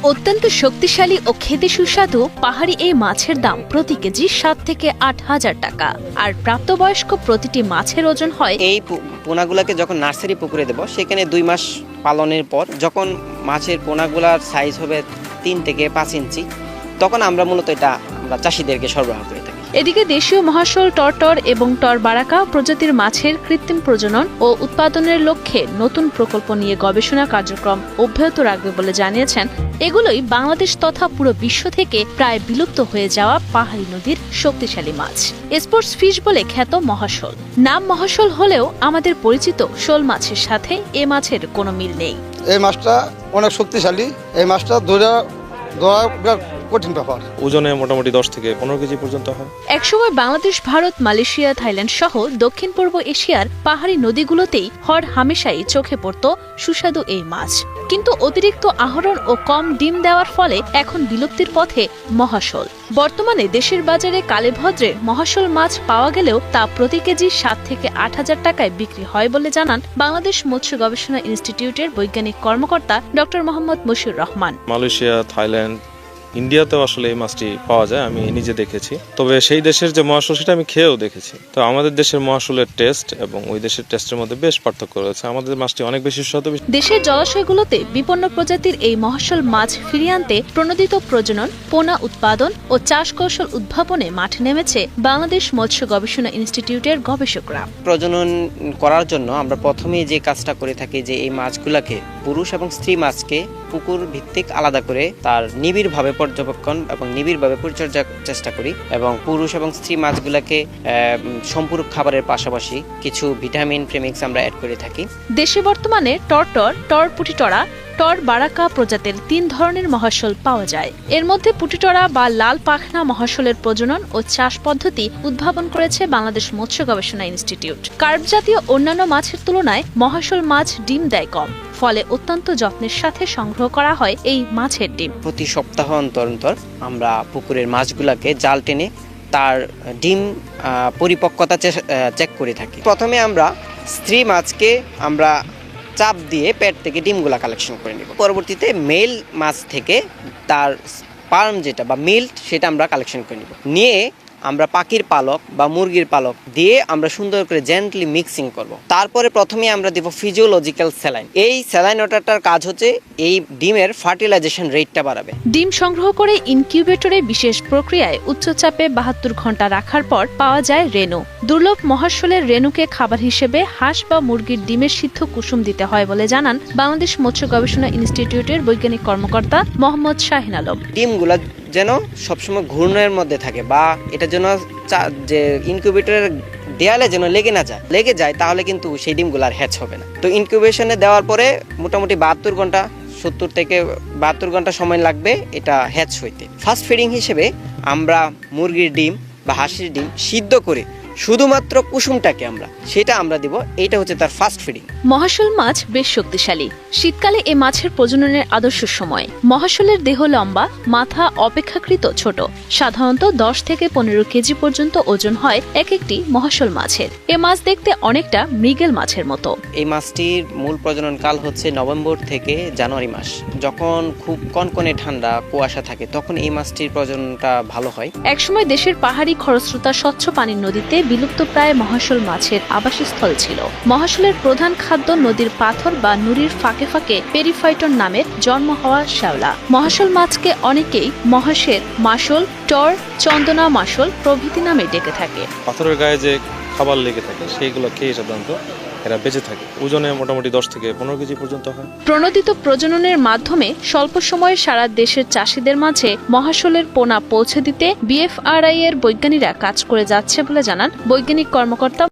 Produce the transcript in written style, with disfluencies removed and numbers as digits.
অত্যন্ত শক্তিশালী ও খেতে সুস্বাদু পাহাড়ি এই মাছের দাম প্রতি কেজি 7 থেকে 8,000 টাকা। আর প্রাপ্তবয়স্ক প্রতিটি মাছের ওজন হয়। এই পোনাগুলোকে যখন নার্সারি পুকুরে দেব, সেখানে 2 মাস পালনের পর যখন মাছের পোনাগুলার সাইজ হবে 3 থেকে 5 ইঞ্চি, তখন আমরা মূলত এটা চাষিদেরকে সরবরাহ করে থাকি। এদিকে দেশীয় মহাশোল টরটর এবং টরবারাকা প্রজাতির মাছের কৃত্রিম প্রজনন ও উৎপাদনের লক্ষ্যে নতুন প্রকল্প নিয়ে গবেষণা কার্যক্রম অব্যাহত রাখবে বলে জানিয়েছেন। এগুলোই বাংলাদেশ তথা পুরো বিশ্ব থেকে প্রায় বিলুপ্ত হয়ে যাওয়া পাহাড়ি নদীর শক্তিশালী মাছ। স্পোর্টস ফিশ বলে খ্যাত মহাশোল। নাম মহাশোল হলেও আমাদের পরিচিত শোল মাছের সাথে এ মাছের কোনো মিল নেই। এই মাছটা অনেক শক্তিশালী। এই মাছটা ধরা কঠিন ব্যাপার। ওজনে মোটামুটি 10 থেকে 15 কেজি পর্যন্ত হয়। একসময় বাংলাদেশ, ভারত, মালয়েশিয়া, থাইল্যান্ড সহ দক্ষিণ পূর্ব এশিয়ার পাহাড়ি নদীগুলোতেই হর হামেশাই চোখে পড়ত সুস্বাদু এই মাছ। কিন্তু অতিরিক্ত আহরণ ও কম ডিম দেওয়ার ফলে এখন বিলুপ্তির পথে মহাশোল। বর্তমানে দেশের বাজারে কালেভদ্রে মহাশোল মাছ পাওয়া গেলেও তা প্রতি কেজি 7 থেকে 8,000 টাকায় বিক্রি হয় বলে জানান বাংলাদেশ মৎস্য গবেষণা ইনস্টিটিউটের বৈজ্ঞানিক কর্মকর্তা doctor Mohammad Mashiur Rahman. Malaysia, Thailand, ইন্ডিয়াতেও আসলে এই মাছটি পাওয়া যায়, আমি নিজে দেখেছি। তবে সেই দেশের যে মহাশোল সেটা আমি খেয়েও দেখেছি। তো আমাদের দেশের মহাশোলের টেস্ট এবং ওই দেশের টেস্টের মধ্যে বেশ পার্থক্য রয়েছে। আমাদের মাছটি অনেক বেশি সুস্বাদু। দেশের জলাশয়গুলোতে বিপন্ন প্রজাতির এই মহাশোল মাছ ফিরিয়ে আনতে প্রণোদিত প্রজনন, পোনা উৎপাদন ও চাষ কৌশল উদ্ভাবনে মাঠে নেমেছে বাংলাদেশ মৎস্য গবেষণা ইনস্টিটিউটের গবেষকরা। প্রজনন করার জন্য আমরা প্রথমেই যে কাজটা করে থাকি যে এই মাছগুলাকে, পুরুষ এবং স্ত্রী মাছকে পুকুর ভিত্তিক আলাদা করে তার নিবিড়ভাবে পর্যবেক্ষণ এবং নিবিড়ভাবে পরিচর্যার চেষ্টা করি এবং পুরুষ এবং স্ত্রী মাছগুলোকে সম্পূরক খাবারের পাশাপাশি কিছু ভিটামিন প্রেমিক্স আমরা অ্যাড করে থাকি। দেশে বর্তমানে টরটর, টরপুটিটরা, টরবারাকা প্রজাতির 3 ধরনের মহাশোল পাওয়া যায়। এর মধ্যে পুটিটরা বা লাল পাখনা মহাশোলের প্রজনন ও চাষ পদ্ধতি উদ্ভাবন করেছে বাংলাদেশ মৎস্য গবেষণা ইনস্টিটিউট। কার্প জাতীয় অন্যান্য মাছের তুলনায় মহাশোল মাছ ডিম দেয় কম, ফলে অত্যন্ত যত্নের সাথে সংগ্রহ করা হয় এই মাছের ডিম। প্রতি সপ্তাহ অন্তর অন্তর আমরা পুকুরের মাছগুলোকে জাল টেনে তার ডিম পরিপক্কতা চেক করে থাকি। প্রথমে আমরা স্ত্রী মাছকে আমরা চাপ দিয়ে পেট থেকে ডিমগুলা কালেকশন করে নিব। পরবর্তীতে মেল মাছ থেকে তার স্পার্ম যেটা বা মিল্ক সেটা আমরা কালেকশন করে নিব। নিয়ে আমরা পাখির পালক বা মুরগির পালক দিয়ে আমরা সুন্দর করে জেন্টলি মিক্সিং করব। তারপরে প্রথমে আমরা দেব ফিজিওলজিক্যাল স্যালাইন। এই স্যালাইন ওয়াটারটার কাজ হচ্ছে এই ডিমের ফার্টিলাইজেশন রেটটা বাড়াবে। ডিম সংগ্রহ করে ইনকিউবেটরে বিশেষ প্রক্রিয়ায় উচ্চচাপে 72 ঘন্টা রাখার পর পাওয়া যায় রেণু। দুর্লভ মহাশোলের রেণুকে খাবার হিসেবে হাঁস বা মুরগির ডিমের সিদ্ধ কুসুম দিতে হয় বলে জানান বাংলাদেশ মৎস্য গবেষণা ইনস্টিটিউটের বৈজ্ঞানিক কর্মকর্তা মোহাম্মদ শাহিন আলম। ডিমগুলা যেন সবসময় ঘূর্ণনের মধ্যে থাকে বা এটা যেন যে ইনকিউবেটরের দেয়ালে যেন লেগে যায় তাহলে কিন্তু সেই ডিমগুলো আর হ্যাচ হবে না। তো ইনকিউবেশনে দেওয়ার পরে মোটামুটি 72 ঘন্টা 70 থেকে 72 ঘন্টা সময় লাগবে এটা হ্যাচ হইতে। ফার্স্ট ফিডিং হিসেবে আমরা মুরগির ডিম বা হাঁসের ডিম সিদ্ধ করে শুধুমাত্র কুসুমটাকে সেটা আমরা দিব। এটা হচ্ছে তার ফার্স্ট ফিডিং। মহাশোল মাছ বেশ শক্তিশালী। শীতকালে এ মাছের প্রজননের আদর্শ সময়। মহাশোলের দেহ লম্বা, মাথা অপেক্ষাকৃত ছোট। সাধারণত 10 থেকে 15 কেজি পর্যন্ত ওজন হয় এক একটি মহাশোল মাছের। এ মাছ দেখতে অনেকটা মৃগেল মাছের মতো। এই মাছটির মূল প্রজনন কাল হচ্ছে নভেম্বর থেকে জানুয়ারি মাস। যখন খুব কনকনে ঠান্ডা কুয়াশা থাকে তখন এই মাছটির প্রজননটা ভালো হয়। একসময় দেশের পাহাড়ি খরস্রোতা স্বচ্ছ পানির নদীতে বিলুপ্ত প্রায় মহাশোল মাছের আবাসস্থল ছিল। মহাশোলের প্রধান খাদ্য নদীর পাথর বা নুড়ির ফাঁকে ফাঁকে পেরিফাইটন নামের জন্ম হওয়া শ্যাওলা। মহাশোল মাছকে অনেকেই মহাশের মাশোল, টর, চন্দনা মাশোল প্রভৃতি নামে ডেকে থাকে। পাথরের গায়ে যে খাবার লেগে থাকে সেইগুলো খেয়ে সাধারণত এরা বেঁচে থাকে। ওজনে মোটামুটি 10 থেকে 15 কেজি পর্যন্ত হয়। প্রণোদিত প্রজননের মাধ্যমে স্বল্প সময়ে সারা দেশের চাষিদের মাঝে মহাশোলের পোনা পৌঁছে দিতে বিএফআরআই এর বৈজ্ঞানিকরা কাজ করে যাচ্ছে বলে জানান বৈজ্ঞানিক কর্মকর্তা